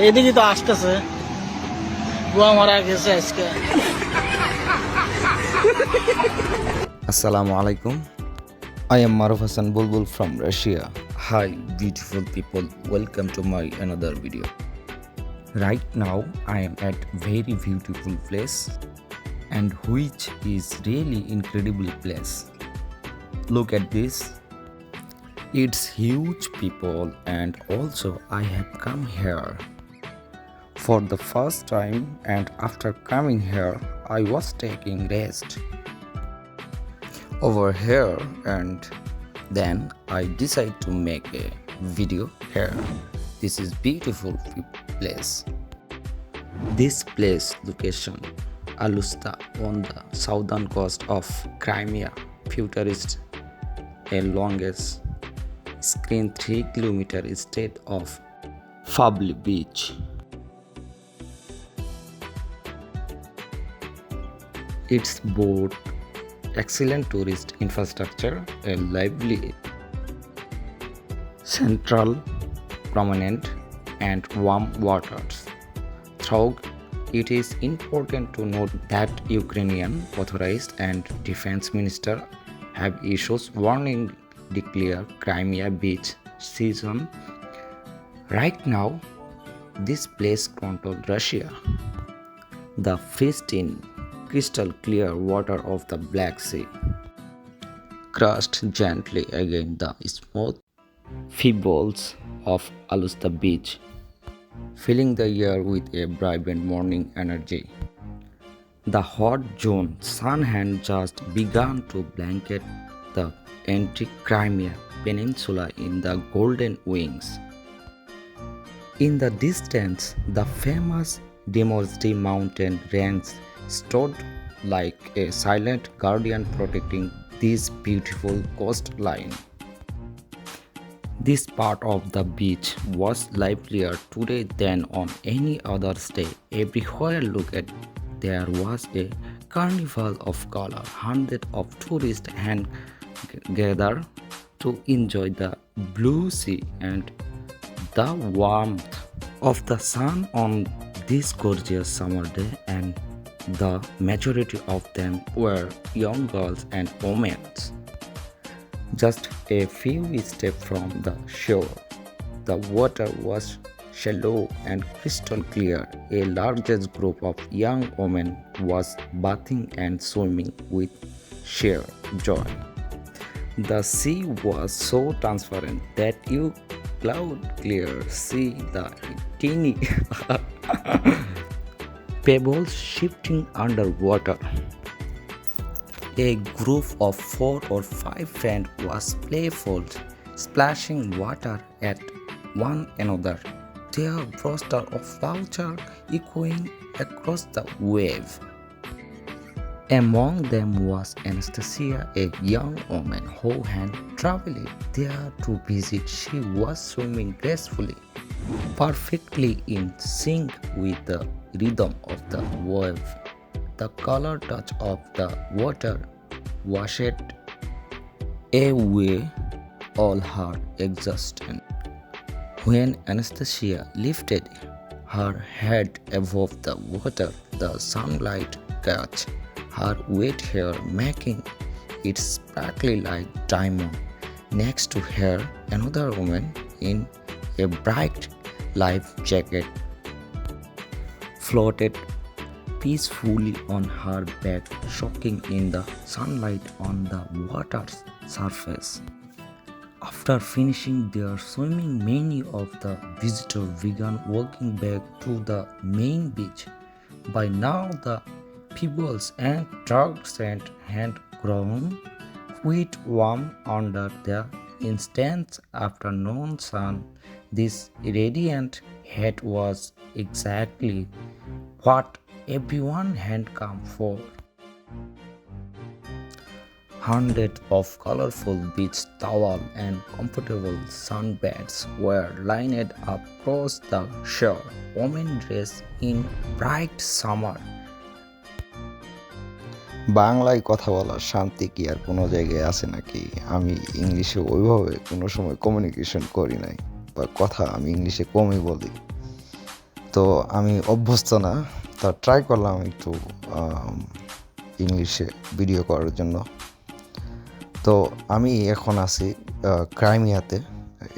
এদিকে তো আসতেছে গোয়া মারা গেছে আজকে। Assalamu alaikum. I am Maruf Hassan Bulbul from Russia. Hi, beautiful people. Welcome to my another video. Right now, I am at very beautiful place, and which is really incredible place. Look at this. It's huge people, and also I have come here for the first time, and after coming here, I was taking rest over here, and then I decide to make a video here. This is beautiful place. This place location Alusta on the southern coast of Crimea, futurist a longest screen 3 km state of Fabli Beach. Its boat excellent tourist infrastructure, a lively central prominent and warm waters. Throughout, it is important to note that Ukrainian authorized and defense minister have issued warning declare Crimea beach season. Right now, this place controls Russia. The pristine crystal clear water of the Black Sea crushed gently against the smooth pebbles of Alusta Beach, filling the air with a vibrant morning energy. The hot June sun had just begun to blanket the entire Crimea Peninsula in the golden wings. In the distance, the famous Demosty mountain range stood like a silent guardian protecting this beautiful coastline. This part of the beach was livelier today than on any other day. Everywhere look at there was a carnival of color. Hundreds of tourists had gathered to enjoy the blue sea and the warmth of the sun on this gorgeous summer day, and the majority of them were young girls and women. Just a few steps from the shore, the water was shallow and crystal clear. A largest group of young women was bathing and swimming with sheer joy. The sea was so transparent that you could clearly see the teeny pebbles shifting underwater. A group of 4 or 5 friends was playful, splashing water at one another, their bursts of laughter echoing across the wave. Among them was Anastasia, a young woman who had traveled there to visit. She was swimming gracefully, perfectly in sync with the rhythm of the wave. The color touch of the water washed away all her exhaustion. When Anastasia lifted her head above the water, the sunlight caught her wet hair, making it sparkly like diamond. Next to her, another woman in a bright life jacket floated peacefully on her back, soaking in the sunlight on the water's surface. After finishing their swimming, many of the visitors began walking back to the main beach. By now, the pebbles and dark sand had grown quite warm under the intense afternoon sun. This radiant heat was exactly what everyone had come for. Hundreds of colorful beach towels and comfortable sunbeds were lined across the shore. Women dressed in bright summer বাংলায় কথা বলার শান্তি কি আর কোনো জায়গায় আছে নাকি? আমি ইংলিশে ওইভাবে কোনো সময় কমিউনিকেশন করি নাই, বা কথা আমি ইংলিশে কমই বলি। তো আমি অভ্যস্ত না, তা ট্রাই করলাম একটু ইংলিশে ভিডিও করার জন্য। তো আমি এখন আছি ক্রাইমিয়াতে।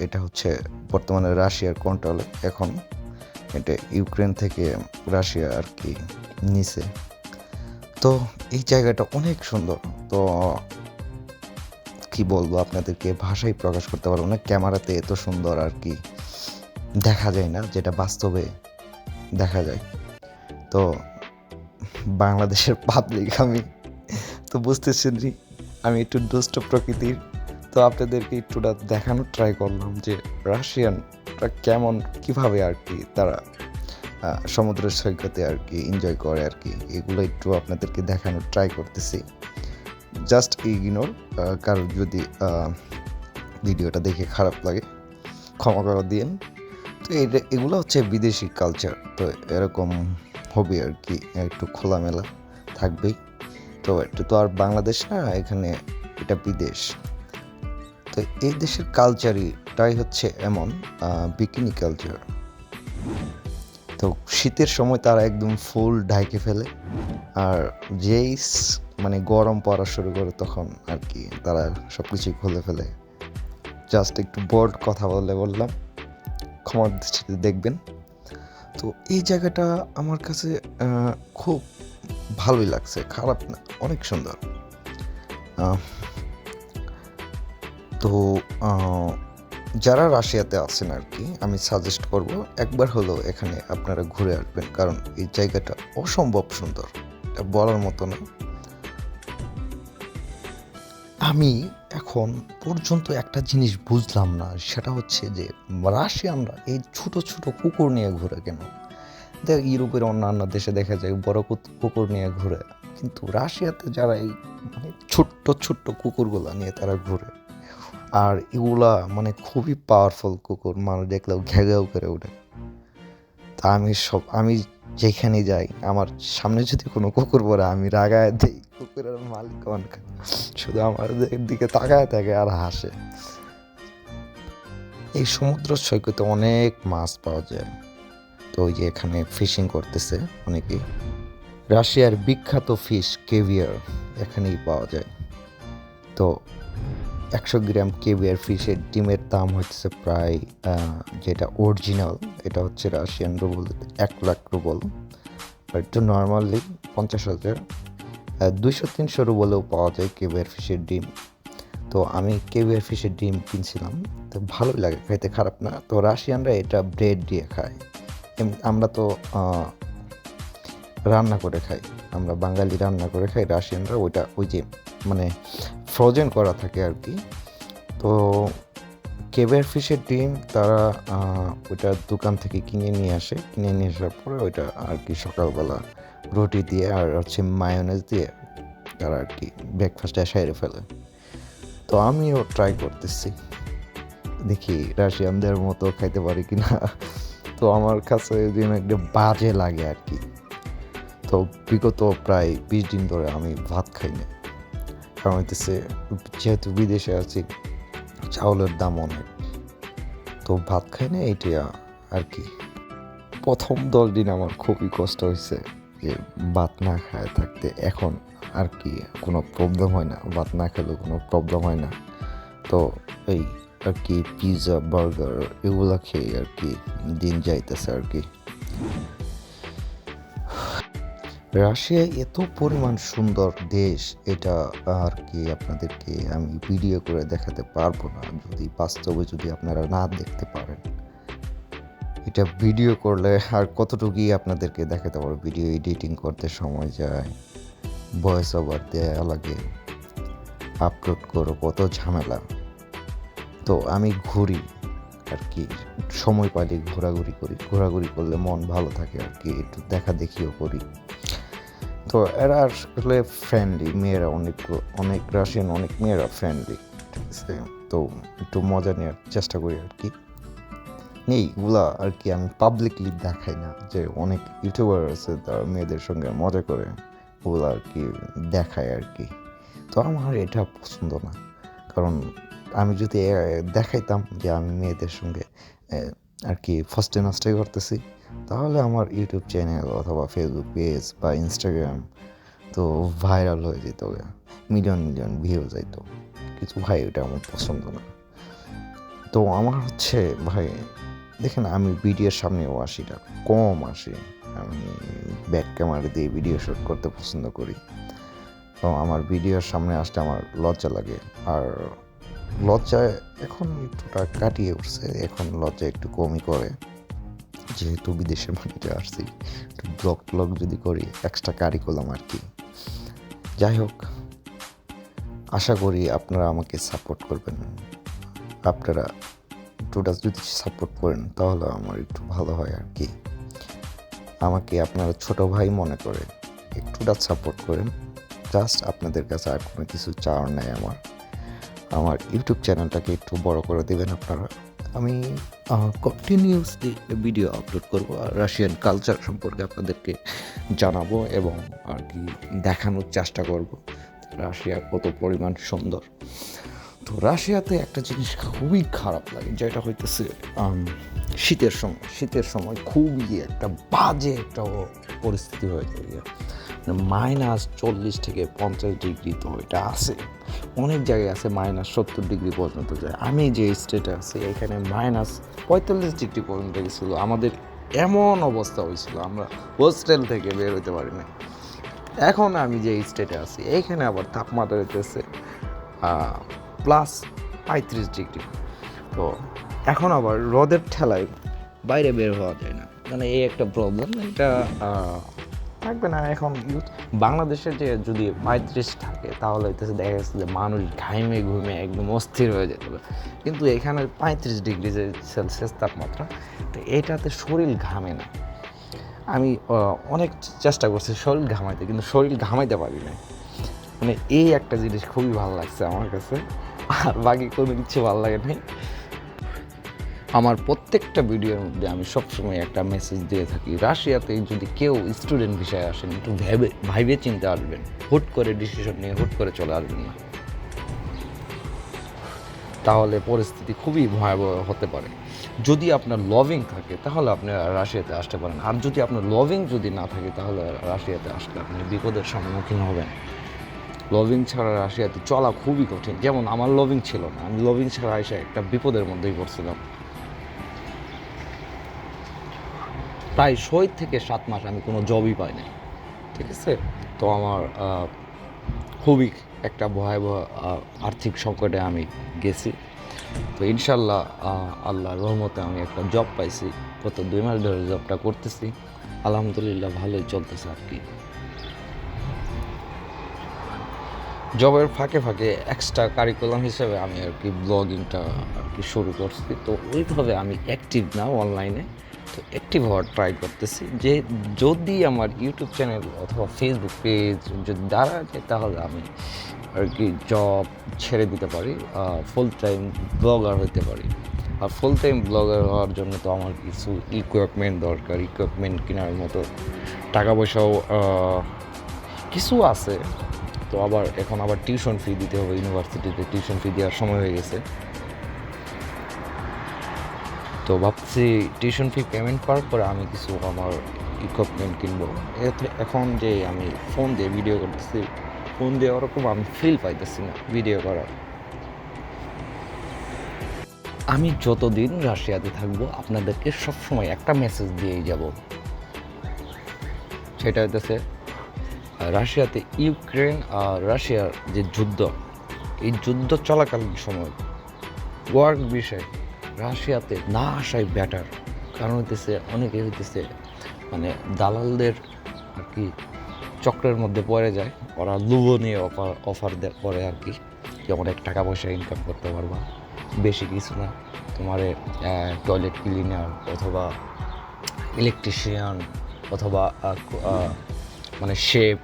এটা হচ্ছে বর্তমানে রাশিয়ার কন্ট্রোলে। এখন এটা ইউক্রেন থেকে রাশিয়া আর কি নিছে। তো এই জায়গাটা অনেক সুন্দর। তো কি বলবো আপনাদেরকে, ভাষায় প্রকাশ করতে পারবো না। ক্যামেরাতে এত সুন্দর আর কি দেখা যায় না, যেটা বাস্তবে দেখা যায়। তো বাংলাদেশের পাবলিক আমি তো বুঝতেছেন, আমি একটু দুষ্ট প্রকৃতির। তো আপনাদেরকে একটুটা দেখানোর ট্রাই করলাম যে রাশিয়ানরা কেমন, কিভাবে আর কি তারা সমুদ্র সৈকতে আর কি এনজয় করে আর কি, এগুলো একটু আপনাদেরকে দেখানোর ট্রাই করতেছি। জাস্ট ইগনোর, কারোর যদি ভিডিওটা দেখে খারাপ লাগে ক্ষমা করে দিন। তো এগুলো হচ্ছে বিদেশি কালচার, তো এরকম হবে আর কি, একটু খোলামেলা থাকবেই। তো এটা তো আর বাংলাদেশ না, এখানে এটা বিদেশ। তো এই দেশের কালচারটাই হচ্ছে এমন, বিকিনি কালচার। তো শীতের সময় তারা একদম ফুল ঢাকে ফেলে, আর যেই মানে গরম পড়া শুরু করে তখন আর কি তারা সব কিছুই খুলে ফেলে। জাস্ট একটু বোল্ড কথা বললাম, ক্ষমার দৃষ্টিতে দেখবেন। তো এই জায়গাটা আমার কাছে খুব ভালোই লাগছে, খারাপ না, অনেক সুন্দর। তো যারা রাশিয়াতে আছেন আর কি, আমি সাজেস্ট করব একবার হলেও এখানে আপনারা ঘুরে আসবেন, কারণ এই জায়গাটা অসম্ভব সুন্দর, এটা বলার মতো না। আমি এখন পর্যন্ত একটা জিনিস বুঝলাম না, সেটা হচ্ছে যে রাশিয়ানরা এই ছোট ছোট কুকুর নিয়ে ঘুরে কেন। ইউরোপের অন্যান্য দেশে দেখা যায় বড় কুকুর নিয়ে ঘুরে, কিন্তু রাশিয়াতে যারা এই মানে ছোট্ট ছোট্ট কুকুরগুলা নিয়ে তারা ঘুরে, আর এগুলা মানে খুবই পাওয়ারফুল কুকুর, মানুষ দেখলেও ঘেঘেও করে ওঠে। তা আমি যেখানে যাই, আমার সামনে যদি কোনো কুকুর পড়ে, আমি রাগায় দিই, কুকুরের মালিক শুধু আমার দিকে তাকায় থাকে আর হাসে। এই সমুদ্র সৈকতে অনেক মাছ পাওয়া যায়। তো ওই যে এখানে ফিশিং করতেছে অনেকেই। রাশিয়ার বিখ্যাত ফিশ কেভিয়ার এখানেই পাওয়া যায়। তো 100 গ্রাম কেভিয়ার ফিশের ডিমের দাম হচ্ছে প্রায়, যেটা অরিজিনাল এটা হচ্ছে রাশিয়ান রুবল 1 লাখ রুবল, আর একটু নর্মালি 50,000, 200-300 রুবলেও পাওয়া যায় কেভিয়ার ফিশের ডিম। তো আমি কেভিয়ার ফিশের ডিম কিনছিলাম, তো ভালোই লাগে খাইতে, খারাপ না। তো রাশিয়ানরা এটা ব্রেড দিয়ে খায়, আমরা তো রান্না করে খাই, আমরা বাঙালি রান্না করে খাই, রাশিয়ানরা ওইটা ওই যে মানে ফ্রোজেন করা থাকে আর কি। তো কেভিয়ার ফিশের ডিম তারা ওইটা দোকান থেকে কিনে নিয়ে আসার পরে ওইটা আর কি সকালবেলা রুটি দিয়ে আর হচ্ছে মায়োনেজ দিয়ে তারা আর কি ব্রেকফাস্টে সেরে ফেলে। তো আমিও ট্রাই করতেছি, দেখি রাশিয়ানদের মতো খাইতে পারি কিনা। তো আমার কাছে যেন একটা বাজে লাগে আর কি। তো বিগত প্রায় 20 দিন ধরে আমি ভাত খাই না, কারণ হইতেছে যেহেতু বিদেশে আছি, চাউলের দাম অনেক, তো ভাত খাই না, এইটা আর কি। প্রথম 10 দিন আমার খুবই কষ্ট হয়েছে যে ভাত না খায় থাকতে। এখন আর কি কোনো প্রবলেম হয় না, ভাত না খেলেও কোনো প্রবলেম হয় না। তো এই আর কি পিৎজা বার্গার এগুলা খেয়ে আর কি দিন যাইতেছে আর কি। রাশিয়া এত পরিমাণ সুন্দর দেশ, এটা আর কি আপনাদেরকে আমি ভিডিও করে দেখাতে পারবো না যদি বাস্তবে যদি আপনারা না দেখতে পারেন। এটা ভিডিও করলে আর কতটুকুই আপনাদেরকে দেখাতে পারবো, ভিডিও এডিটিং করতে সময় যায়, ভয়েস ওভার দেওয়া লাগে, আপলোড করো, কত ঝামেলা। তো আমি ঘুরি আর কি, সময় পাইলে ঘোরাঘুরি করি, ঘোরাঘুরি করলে মন ভালো থাকে আর কি, একটু দেখা দেখিও করি। তো এরা আসলে ফ্রেন্ডলি, মেয়েরা অনেক রাশিয়ান অনেক মেয়েরা ফ্রেন্ডলি, ঠিক আছে। তো একটু মজা নেওয়ার চেষ্টা করি আর কি, এইগুলা আর কি আমি পাবলিকলি দেখাই না, যে অনেক ইউটিউবার আছে তারা মেয়েদের সঙ্গে মজা করে, ওগুলো আর কি দেখায় আর কি। তো আমার এটা পছন্দ না, কারণ আমি যদি দেখাইতাম যে আমি মেয়েদের সঙ্গে আর কি ফার্স্টে নাস্তাই করতেছি, তাহলে আমার ইউটিউব চ্যানেল অথবা ফেসবুক পেজ বা ইনস্টাগ্রাম তো ভাইরাল হয়ে যেত, মিলিয়ন মিলিয়ন ভিউ যাইতো। কিছু ভাই ওটা আমার পছন্দ না। তো আমার হচ্ছে ভাই দেখেন, আমি ভিডিওর সামনেও আসি না, কম আসি। আমি ব্যাক ক্যামেরা দিয়ে ভিডিও শ্যুট করতে পছন্দ করি। তো আমার ভিডিওর সামনে আসতে আমার লজ্জা লাগে। আর লজ্জায় এখন একটুটা কাটিয়ে উঠছে, এখন লজ্জা একটু কমই করে, যেহেতু বিদেশের মাটিতে আসছি। একটু ব্লগ যদি করি, এক্সট্রা কারিকুলাম আর কি। যাই হোক, আশা করি আপনারা আমাকে সাপোর্ট করবেন। আপনারা একটুটা যদি সাপোর্ট করেন তাহলে আমার একটু ভালো হয় আর কি। আমাকে আপনারা ছোট ভাই মনে করে একটুটা সাপোর্ট করেন। জাস্ট আপনাদের কাছে আর কোনো কিছু চাওয়ার নাই আমার ইউটিউব চ্যানেলটাকে একটু বড় করে দেবেন আপনারা। আমি কন্টিনিউসলি ভিডিও আপলোড করব, আর রাশিয়ান কালচার সম্পর্কে আপনাদেরকে জানাবো এবং আর কি দেখানোর চেষ্টা করব রাশিয়া কত পরিমাণ সুন্দর। তো রাশিয়াতে একটা জিনিস খুবই খারাপ লাগে, যেটা হইতেছে শীতের সময় খুবই একটা বাজে একটা পরিস্থিতি হয়ে যায়। -40 থেকে 50 ডিগ্রি, তো এটা আছে অনেক জায়গায় আছে -70 ডিগ্রি পর্যন্ত যায়। আমি যে স্টেটে আছি এখানে -45 ডিগ্রি পর্যন্ত গেছিলো। আমাদের এমন অবস্থা হয়েছিল, আমরা হোস্টেল থেকে বের হইতে পারি না। এখন আমি যে স্টেটে আছি এইখানে আবার তাপমাত্রা হইতেছে +35 ডিগ্রি। তো এখন আবার রোদের ঠেলায় বাইরে বের হওয়া যায় না, মানে এই একটা প্রবলেম। এটা থাকবে না এখন বাংলাদেশের যে যদি 35 থাকে তাহলে হইতেছে দেখা যাচ্ছে যে মানুষ ঘামে ঘুমে একদম অস্থির হয়ে যেত, কিন্তু এখানে 35 ডিগ্রি যে সেলসিয়াস তাপমাত্রা, তো এটাতে শরীর ঘামে না। আমি অনেক চেষ্টা করছি শরীর ঘামাইতে, কিন্তু শরীর ঘামাইতে পারি না। মানে এই একটা জিনিস খুবই ভালো লাগছে আমার কাছে, আর বাকি কোনো কিছু ভালো লাগে নাই। আমার প্রত্যেকটা ভিডিওর মধ্যে আমি সবসময় একটা মেসেজ দিয়ে থাকি, রাশিয়াতে যদি কেউ স্টুডেন্ট ভিসায় আসেন একটু ভাইবে চিন্তে আসবেন, হুট করে ডিসিশন নিয়ে হুট করে চলে আসবেন না, তাহলে পরিস্থিতি খুবই ভয়াবহ হতে পারে। যদি আপনার লভিং থাকে তাহলে আপনি রাশিয়াতে আসতে পারেন, আর যদি আপনার লভিং যদি না থাকে তাহলে রাশিয়াতে আসলে আপনি বিপদের সম্মুখীন হবেন। লভিং ছাড়া রাশিয়াতে চলা খুবই কঠিন। যেমন আমার লভিং ছিল না, আমি লভিং ছাড়া এসে একটা বিপদের মধ্যেই পড়ছিলাম। প্রায় 6 থেকে 7 মাস আমি কোনো জবই পাই নাই, ঠিক আছে। তো আমার খুবই একটা ভয়াবহ আর্থিক সংকটে আমি গেছি। তো ইনশাল্লাহ আল্লাহর রহমতে আমি একটা জব পাইছি, গত 2 মাস ধরে জবটা করতেছি, আলহামদুলিল্লাহ ভালোই চলতেছে আর কি। জবের ফাঁকে ফাঁকে এক্সট্রা কারিকুলাম হিসেবে আমি আর কি ব্লগিংটা আর কি শুরু করছি। তো ওইভাবে আমি অ্যাক্টিভ না অনলাইনে, তো অ্যাক্টিভ হওয়ার ট্রাই করতেছি, যে যদি আমার ইউটিউব চ্যানেল অথবা ফেসবুক পেজ যদি দাঁড়া যায় তাহলে আমি আর কি জব ছেড়ে দিতে পারি, ফুল টাইম ব্লগার হতে পারি। আর ফুল টাইম ব্লগার হওয়ার জন্য তো আমার কিছু ইকুইপমেন্ট দরকার, ইকুইপমেন্ট কেনার মতো টাকা পয়সাও কিছু আছে। তো এখন আবার টিউশন ফি দিতে হবে, ইউনিভার্সিটিতে টিউশন ফি দেওয়ার সময় হয়ে গেছে। তো ভাবছি টিউশন ফি পেমেন্ট করার পরে আমি কিছু আমার ইকুইপমেন্ট কিনবো। এখন যে আমি ফোন দিয়ে ভিডিও করতেছি, ফোন দিয়ে ওরকম আমি ফিল পাইতেছি না ভিডিও করার। আমি যতদিন রাশিয়াতে থাকবো আপনাদেরকে সবসময় একটা মেসেজ দিয়েই যাব, সেটা হইতেছে রাশিয়াতে ইউক্রেন আর রাশিয়ার যে যুদ্ধ, এই যুদ্ধ চলাকালীন সময় ওয়ার্ক বিষয়ে রাশিয়াতে না আসাই বেটার। কারণ অনেকে মানে দালালদের আর কি চক্রের মধ্যে পড়ে যায়, ওরা লোভনীয় অফার করে আর কি, যে অনেক টাকা পয়সা ইনকাম করতে পারবা, বেশি কিছু না, তোমার টয়লেট ক্লিনার অথবা ইলেকট্রিশিয়ান অথবা মানে শেফ,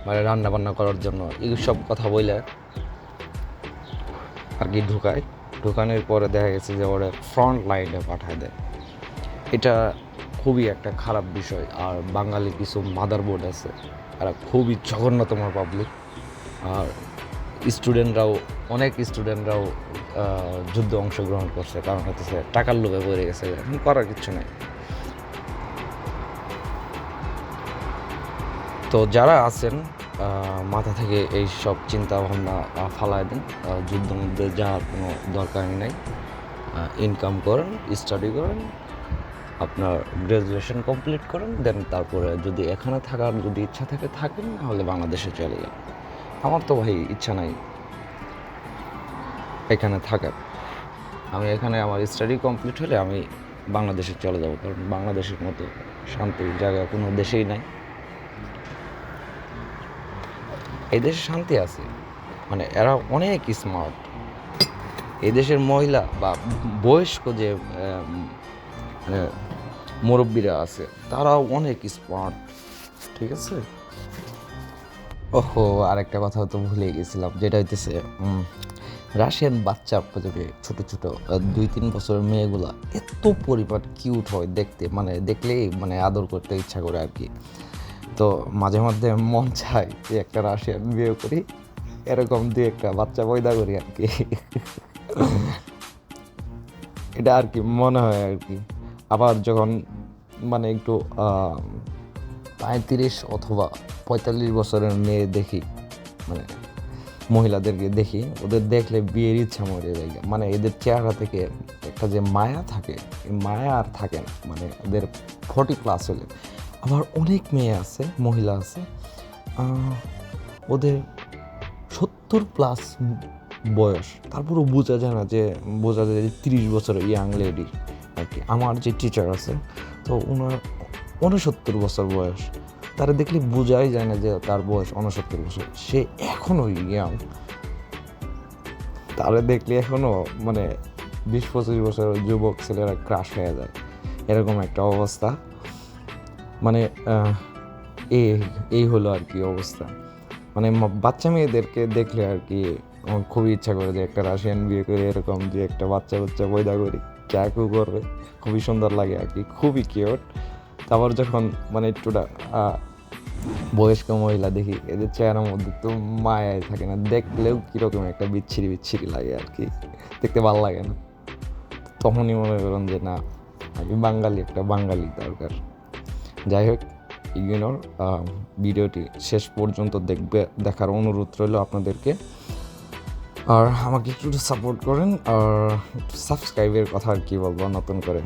মানে রান্নাবান্না করার জন্য এইসব কথা বলে আর কি ঢুকানোর পরে দেখা গেছে যে ওরা ফ্রন্ট লাইনে পাঠায় দেয়। এটা খুবই একটা খারাপ বিষয়। আর বাঙালি কিছু মাদারবোর্ড আছে, এরা খুবই জঘন্যতম পাবলিক। আর অনেক স্টুডেন্টরাও যুদ্ধে অংশগ্রহণ করছে, কারণ হচ্ছে টাকার লোভে পড়ে গেছে, এখন করার কিছু নেই। তো যারা আছেন মাথা থেকে এই সব চিন্তা ভাবনা ফালায় দিন, যুদ্ধের মধ্যে যাওয়ার কোনো দরকারই নাই। ইনকাম করেন, স্টাডি করেন, আপনার গ্র্যাজুয়েশন কমপ্লিট করেন, দেন তারপরে যদি এখানে থাকার যদি ইচ্ছা থাকে থাকেন, নাহলে বাংলাদেশে চলে যান। আমার তো ভাই ইচ্ছা নাই এখানে থাকার। আমি এখানে আমার স্টাডি কমপ্লিট হলে আমি বাংলাদেশে চলে যাব, কারণ বাংলাদেশের মতো শান্তির জায়গা কোনো দেশেই নাই। এই দেশে শান্তি আছে, মানে এরা অনেক স্মার্ট। এই দেশের মহিলা বা বয়স্ক যে মানে মুরব্বীরা আছে তারাও অনেক স্মার্ট, ঠিক আছে। ওহো, আরেকটা কথা তো ভুলে গেছিলাম, যেটা হইতেছে রাশিয়ান বাচ্চা যে ছোট ছোট 2-3 বছরের মেয়েগুলা এত পরিমাণ কিউট হয় দেখতে, মানে দেখলেই মানে আদর করতে ইচ্ছা করে আর কি। তো মাঝে মধ্যে মন চায় যে একটা রাশিয়ান বিয়ে করি, এরকম দিয়ে একটা বাচ্চা পয়দা করি আর কি। এটা আর কি মনে হয় আর কি। আবার যখন মানে একটু 35 অথবা 45 বছরের মেয়ে দেখি, মানে মহিলাদেরকে দেখি, ওদের দেখলে বিয়ের ইচ্ছা মরে যায়। মানে এদের চেহারা থেকে একটা যে মায়া থাকে, এই মায়া আর থাকে না, মানে এদের 40+ হলে। আবার অনেক মেয়ে আছে, মহিলা আছে, ওদের 70+ বয়স, তারপরেও বোঝা যায় না, যে বোঝা যায় যে 30 বছরের ইয়াং লেডি আর কি। আমার যে টিচার আছে, তো ওনার 69 বছর বয়স, তারা দেখলে বোঝাই যায় না যে তার বয়স 69 বছর, সে এখনও ইয়াং। তারা দেখলে এখনও মানে 20-25 বছরের যুবক ছেলেরা ক্রাশ হয়ে যায়, এরকম একটা অবস্থা। মানে এই হলো আর কি অবস্থা। মানে বাচ্চা মেয়েদেরকে দেখলে আর কি আমার খুবই ইচ্ছা করে যে একটা রাশিয়ান বিয়ে করে এরকম যে একটা বাচ্চা পয়দা করি, ক্যাকু করবে, খুবই সুন্দর লাগে আর কি, খুবই কিউট। তারপর যখন মানে একটুটা বয়স্ক মহিলা দেখি, এদের চেহারার মধ্যে তো মায়াই থাকে না, দেখলেও কীরকম একটা বিচ্ছিরি লাগে আর কি, দেখতে ভালো লাগে না। তখনই মনে করেন যে না, আমি বাঙালি, একটা বাঙালি দরকার। যাই হোক, ইগনোর ভিডিওটি শেষ পর্যন্ত দেখার অনুরোধ রইল আপনাদেরকে। আর আমাকে একটু সাপোর্ট করেন, আর সাবস্ক্রাইবের কথা আর কি বলবো নতুন করে।